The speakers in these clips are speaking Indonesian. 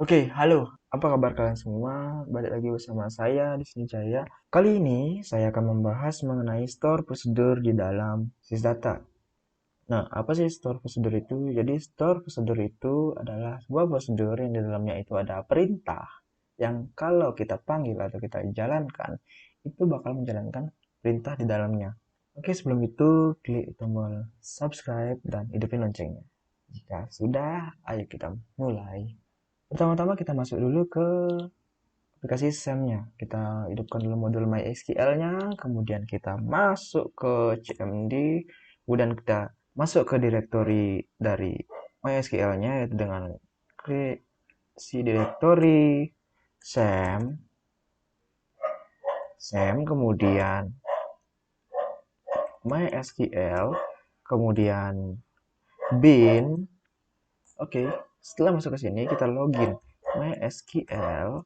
Oke, halo. Apa kabar kalian semua? Balik lagi bersama saya di sini Jaya. Kali ini saya akan membahas mengenai store prosedur di dalam Sysdata. Nah, apa sih store prosedur itu? Jadi store prosedur itu adalah sebuah prosedur yang di dalamnya itu ada perintah yang kalau kita panggil atau kita jalankan, itu bakal menjalankan perintah di dalamnya. Oke, sebelum itu klik tombol subscribe dan hidupin loncengnya. Jika sudah, ayo kita mulai. Pertama-tama kita masuk dulu ke aplikasi SAM-nya. Kita hidupkan dulu modul MySQL-nya, kemudian kita masuk ke CMD, kemudian kita masuk ke directory dari MySQL-nya yaitu dengan kreasi directory SAM, kemudian MySQL, kemudian bin. Oke, setelah masuk ke sini kita login MySQL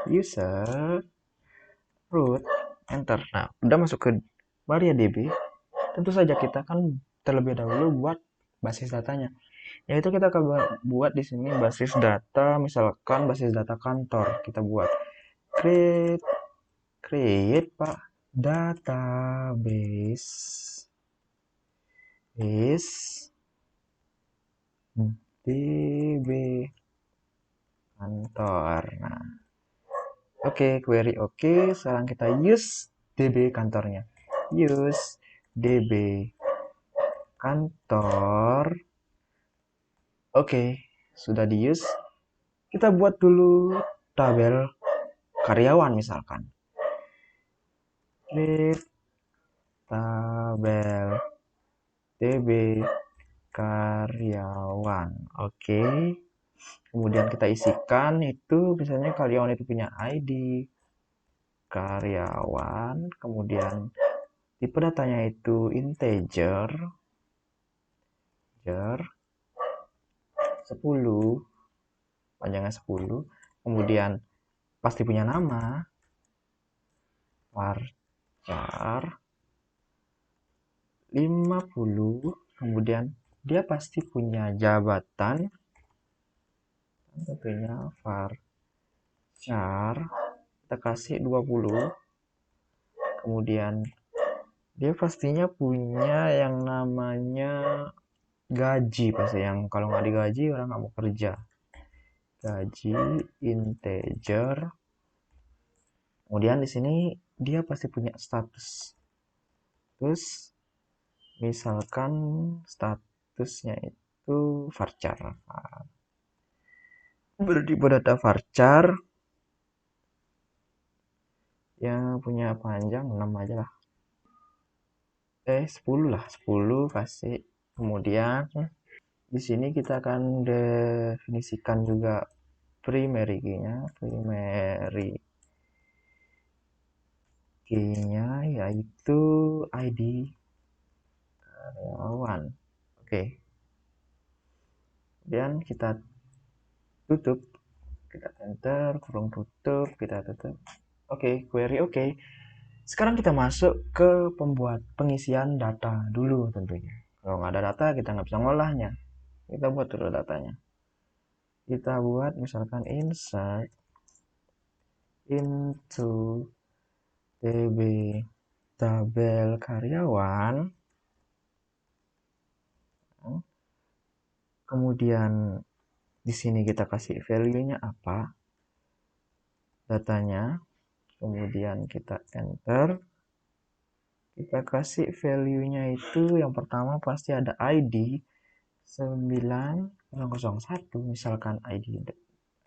user root enter. Nah, udah masuk ke MariaDB, tentu saja kita kan terlebih dahulu buat basis datanya. Yaitu kita akan buat di sini basis data, misalkan basis data kantor. Kita buat create Pak database is DB kantor. Nah, oke, query oke. Sekarang kita use DB kantornya. Use DB kantor. Oke, sudah di use. Kita buat dulu tabel karyawan misalkan. Create tabel DB karyawan. Oke. Kemudian kita isikan itu misalnya karyawan itu punya ID karyawan, kemudian tipe datanya itu integer 10, panjangnya 10, kemudian pasti punya nama varchar 50, kemudian dia pasti punya jabatan tentunya varchar kita kasih 20, kemudian dia pastinya punya yang namanya gaji, pasti yang kalau nggak digaji orang nggak mau kerja. Gaji integer, kemudian di sini dia pasti punya status. Terus misalkan statusnya itu varchar. Berarti data varchar yang punya panjang 6 aja lah. 10 lah, 10 kasih. Kemudian di sini kita akan definisikan juga primary key-nya. Primary key-nya yaitu ID karyawan. Oke. Kemudian kita tutup, kita enter, kurung tutup, kita tutup. Oke, query oke. Sekarang kita masuk ke pengisian data dulu tentunya. Kalau nggak ada data, kita nggak bisa ngolahnya. Kita buat dulu datanya. Kita buat misalkan insert into DB tabel karyawan. Kemudian di sini kita kasih value-nya apa, datanya. Kemudian kita enter. Kita kasih value-nya itu yang pertama pasti ada ID 9001, misalkan ID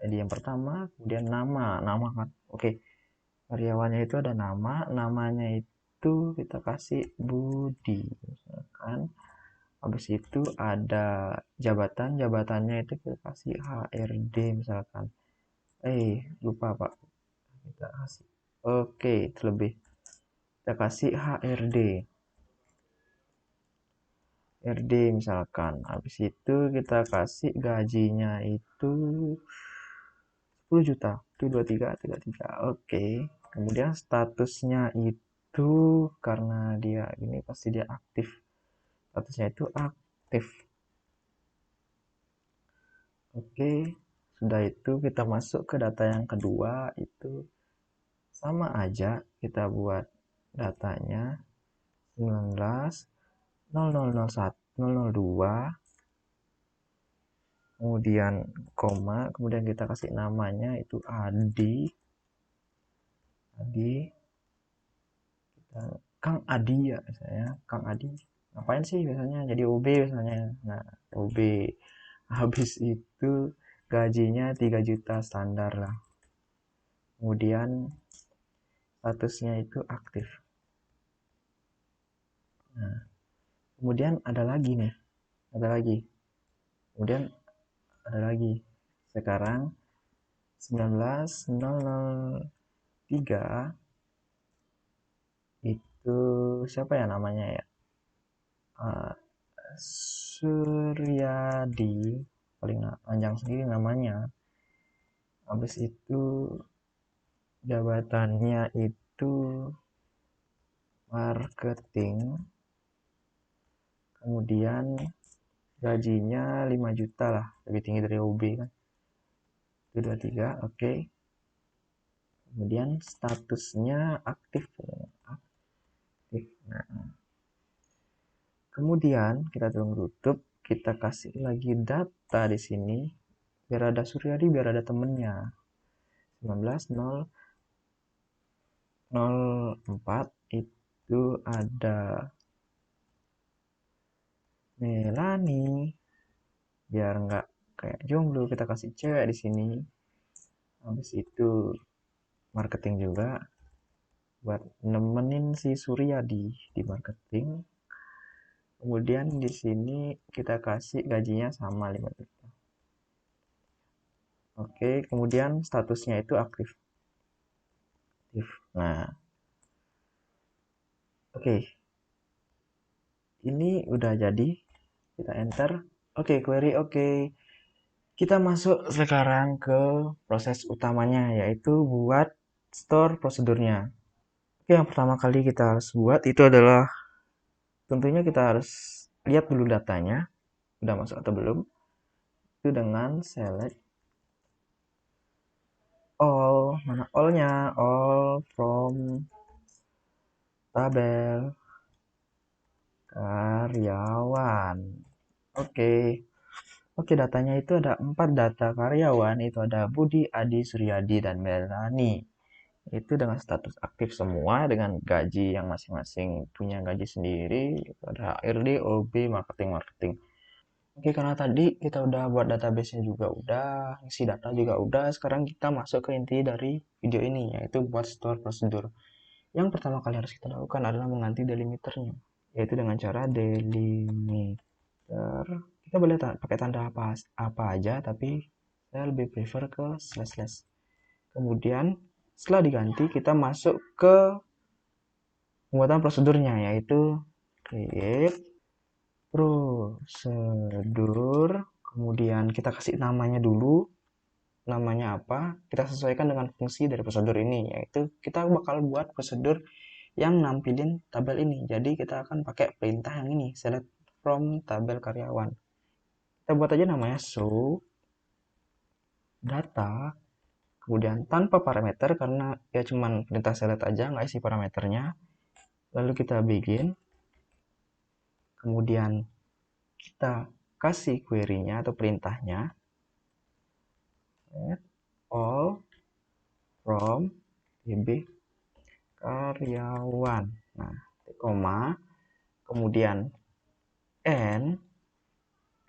yang pertama, kemudian nama kan. Oke. Karyawannya itu ada namanya itu kita kasih Budi misalkan. Habis itu ada jabatannya itu kita kasih HRD misalkan. Lupa Pak. Kita kasih. Oke, terlebih. Kita kasih HRD. RD misalkan. Habis itu kita kasih gajinya itu 10 juta. Itu 2333. Oke. Kemudian statusnya itu karena dia ini pasti dia aktif. Statusnya itu aktif. Oke. Sudah itu kita masuk ke data yang kedua, itu sama aja, kita buat datanya 19.0001.002, kemudian koma, kemudian kita kasih namanya itu Adi, Kang Adi ya misalnya, Kang Adi. Ngapain sih biasanya? Jadi OB biasanya. Nah, OB. Habis itu gajinya 3 juta standar lah. Kemudian statusnya itu aktif. Nah, kemudian ada lagi nih. Ada lagi. Kemudian ada lagi. Sekarang 19.003 itu siapa ya namanya ya? Uh, Suryadi, paling panjang sendiri namanya. Habis itu jabatannya itu marketing, kemudian gajinya 5 juta lah, lebih tinggi dari OB kan, itu 23, oke. Kemudian statusnya aktif, aktif. Nah, kemudian kita tunggu tutup, kita kasih lagi data di sini biar ada Suryadi, biar ada temennya. 19.004 itu ada Melani, biar nggak kayak jomblo kita kasih cewek di sini. Habis itu marketing juga buat nemenin si Surya di marketing. Kemudian di sini kita kasih gajinya sama 5 juta. Oke, kemudian statusnya itu aktif. Nah, oke. Ini udah jadi. Kita enter. Oke, query oke. Kita masuk sekarang ke proses utamanya, yaitu buat store prosedurnya. Oke, yang pertama kali kita harus buat itu adalah tentunya kita harus lihat dulu datanya udah masuk atau belum. Itu dengan select all, mana all-nya, all from tabel karyawan. Oke. Oke, datanya itu ada 4 data karyawan, itu ada Budi, Adi, Suryadi, dan Melani. Itu dengan status aktif semua, dengan gaji yang masing-masing punya gaji sendiri. Itu ada HRD, OB, marketing. Oke, karena tadi kita udah buat database-nya juga udah, isi data juga udah, sekarang kita masuk ke inti dari video ini, yaitu buat store prosedur. Yang pertama kali harus kita lakukan adalah mengganti delimiternya, yaitu dengan cara delimiter. Kita boleh pakai tanda apa aja, tapi saya lebih prefer ke slash. Kemudian setelah diganti, kita masuk ke pembuatan prosedurnya, yaitu create prosedur. Kemudian kita kasih namanya dulu, namanya apa, kita sesuaikan dengan fungsi dari prosedur ini, yaitu kita bakal buat prosedur yang nampilin tabel ini. Jadi kita akan pakai perintah yang ini, select from tabel karyawan. Kita buat aja namanya show data, kemudian tanpa parameter karena ya cuman perintah select aja, nggak isi parameternya. Lalu kita begin, kemudian kita kasih query-nya atau perintahnya all from db karyawan. Nah, koma, kemudian n,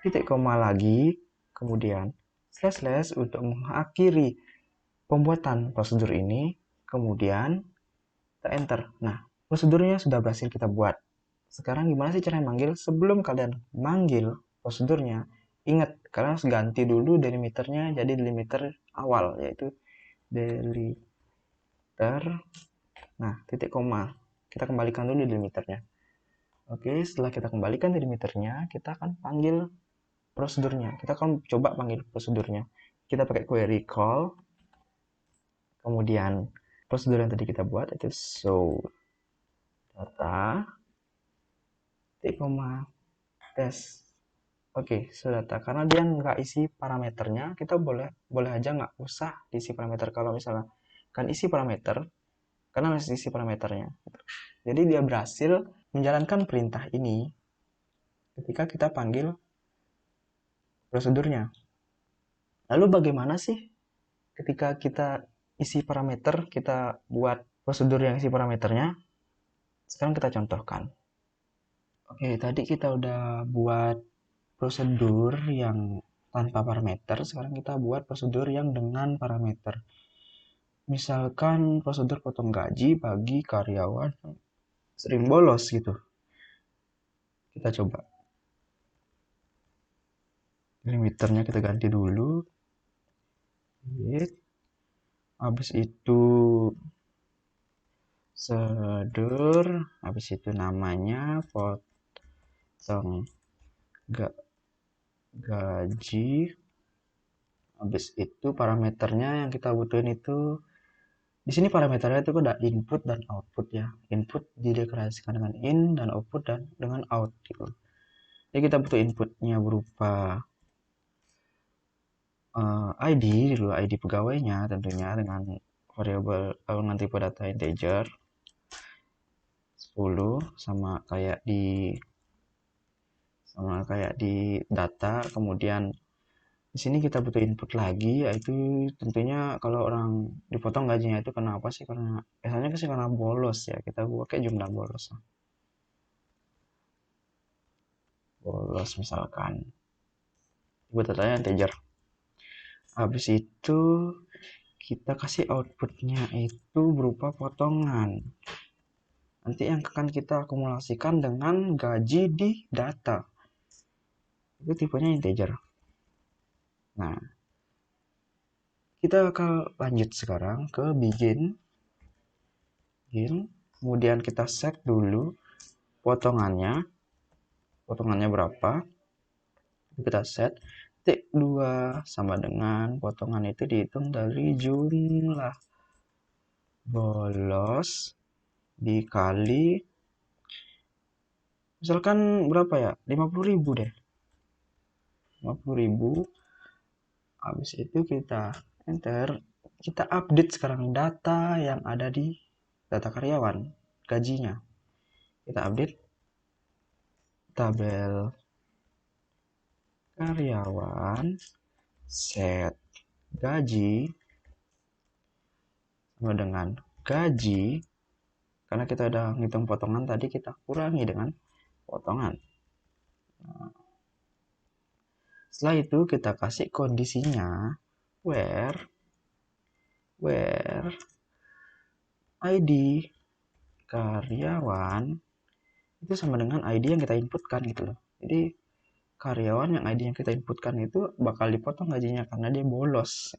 titik koma lagi, kemudian slash untuk mengakhiri pembuatan prosedur ini, kemudian kita enter. Nah, prosedurnya sudah berhasil kita buat. Sekarang gimana sih cara manggil? Sebelum kalian manggil prosedurnya, ingat kalian harus ganti dulu delimiternya jadi delimiter awal, yaitu delimiter. Nah, titik koma. Kita kembalikan dulu delimiternya. Oke, setelah kita kembalikan delimiternya, kita akan panggil prosedurnya. Kita akan coba panggil prosedurnya. Kita pakai query call. Kemudian prosedur yang tadi kita buat itu show data titik koma test. Oke, sedata. Karena dia nggak isi parameternya, kita boleh aja nggak usah diisi parameter. Kalau misalnya kan isi parameter, karena harus isi parameternya. Jadi dia berhasil menjalankan perintah ini ketika kita panggil prosedurnya. Lalu bagaimana sih ketika kita isi parameter, kita buat prosedur yang isi parameternya? Sekarang kita contohkan. Oke, tadi kita udah buat prosedur yang tanpa parameter, sekarang kita buat prosedur yang dengan parameter. Misalkan prosedur potong gaji bagi karyawan sering bolos gitu. Kita coba. Limiternya kita ganti dulu. Habis itu prosedur, habis itu namanya potong gaji. Habis itu parameternya yang kita butuhin itu di sini parameternya itu ada input dan output ya. Input dideklarasikan dengan in dan output dan dengan out gitu. Jadi kita butuh inputnya berupa ID dulu, ID pegawainya tentunya dengan variabel dengan tipe data integer 10 sama kayak di data. Kemudian di sini kita butuh input lagi, yaitu tentunya kalau orang dipotong gajinya itu karena apa sih? Karena biasanya sih karena bolos ya. Kita pakai jumlah bolos. Bolos misalkan. Buat datanya integer. Habis itu kita kasih outputnya itu berupa potongan. Nanti yang akan kita akumulasikan dengan gaji di data. Itu tipenya integer. Nah, kita akan lanjut sekarang ke begin. Kemudian kita set dulu potongannya. Potongannya berapa? Kita set. Titik 2 sama dengan potongan itu dihitung dari jumlah bolos dikali misalkan berapa ya, 50.000 deh, 50.000. Habis itu kita enter, kita update sekarang data yang ada di data karyawan gajinya. Kita update tabel karyawan set gaji sama dengan gaji. Karena kita udah ngitung potongan tadi, kita kurangi dengan potongan. Setelah itu kita kasih kondisinya where ID karyawan itu sama dengan ID yang kita inputkan gitu loh. Jadi karyawan yang ID yang kita inputkan itu bakal dipotong gajinya karena dia bolos.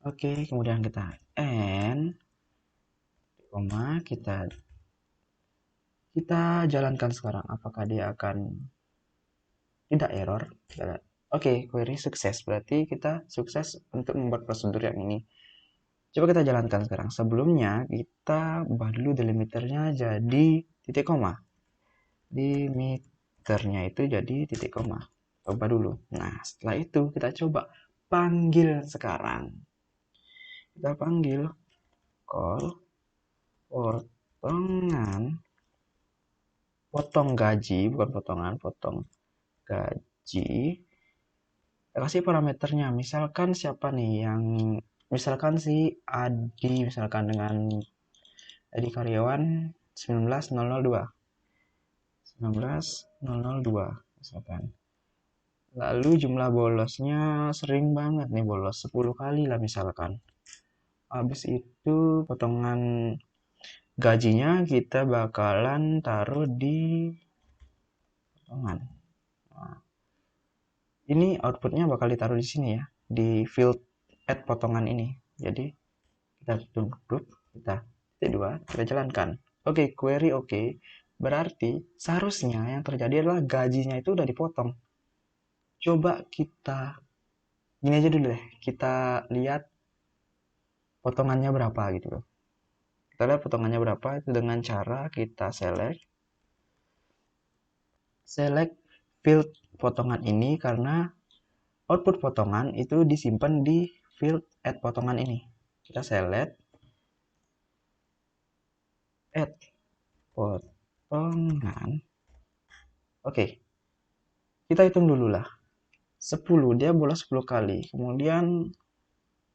Oke, kemudian kita end, koma, kita jalankan sekarang. Apakah dia akan tidak error? Oke, query sukses. Berarti kita sukses untuk membuat prosedur yang ini. Coba kita jalankan sekarang. Sebelumnya kita ubah dulu delimiternya jadi titik koma. Delimiternya itu jadi titik koma. Coba dulu. Nah, setelah itu kita coba panggil sekarang. Kita panggil call potongan, potong gaji, bukan potongan, potong gaji. Kita kasih parameternya. Misalkan siapa nih yang misalkan si Adi, misalkan dengan Adi karyawan 19002 misalkan. Lalu jumlah bolosnya sering banget nih, bolos 10 kali lah misalkan. Habis itu potongan gajinya kita bakalan taruh di potongan. Nah, ini outputnya bakal ditaruh di sini ya, di field add potongan ini. Jadi kita tutup, kita titik 2, kita jalankan. Oke, query oke. Berarti seharusnya yang terjadi adalah gajinya itu udah dipotong. Coba kita gini aja dulu deh, kita lihat potongannya berapa gitu loh. Kita lihat potongannya berapa itu dengan cara kita select field potongan ini karena output potongan itu disimpan di field add potongan ini. Kita select add potongan. Oke, kita hitung dulu lah. 10, dia bolos 10 kali. Kemudian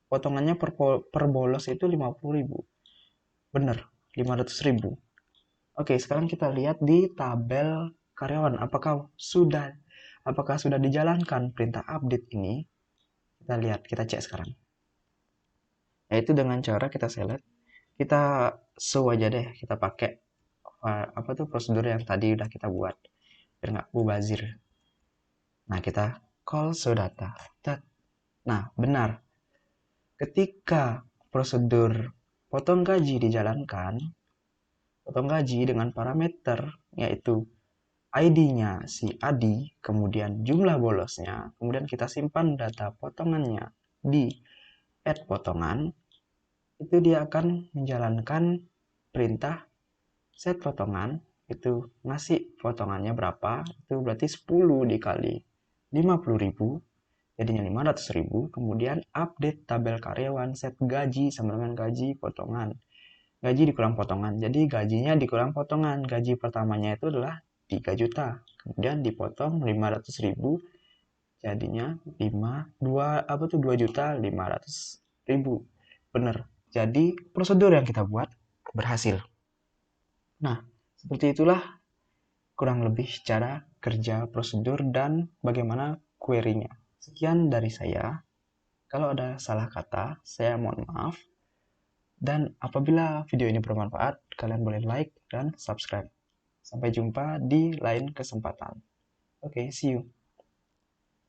potongannya per bolos itu 50.000. Bener, 500.000. Oke, sekarang kita lihat di tabel karyawan. Apakah sudah dijalankan perintah update ini? Kita lihat, kita cek sekarang. Yaitu dengan cara kita select, kita show aja deh, kita pakai prosedur yang tadi udah kita buat biar nggak mubazir. Nah, kita call show data. Nah, benar. Ketika prosedur potong gaji dijalankan, potong gaji dengan parameter yaitu ID-nya si Adi, kemudian jumlah bolosnya, kemudian kita simpan data potongannya di add potongan, itu dia akan menjalankan perintah set potongan, itu ngasih potongannya berapa, itu berarti 10 dikali 50.000, jadinya 500.000, kemudian update tabel karyawan, set gaji sama dengan gaji potongan. Gaji dikurang potongan, jadi gajinya dikurang potongan, gaji pertamanya itu adalah 3 juta, kemudian dipotong 500.000, jadinya 2.500.000. Bener. Jadi prosedur yang kita buat berhasil. Nah, seperti itulah kurang lebih cara kerja prosedur dan bagaimana query-nya. Sekian dari saya. Kalau ada salah kata, saya mohon maaf. Dan apabila video ini bermanfaat, kalian boleh like dan subscribe. Sampai jumpa di lain kesempatan. Oke, see you.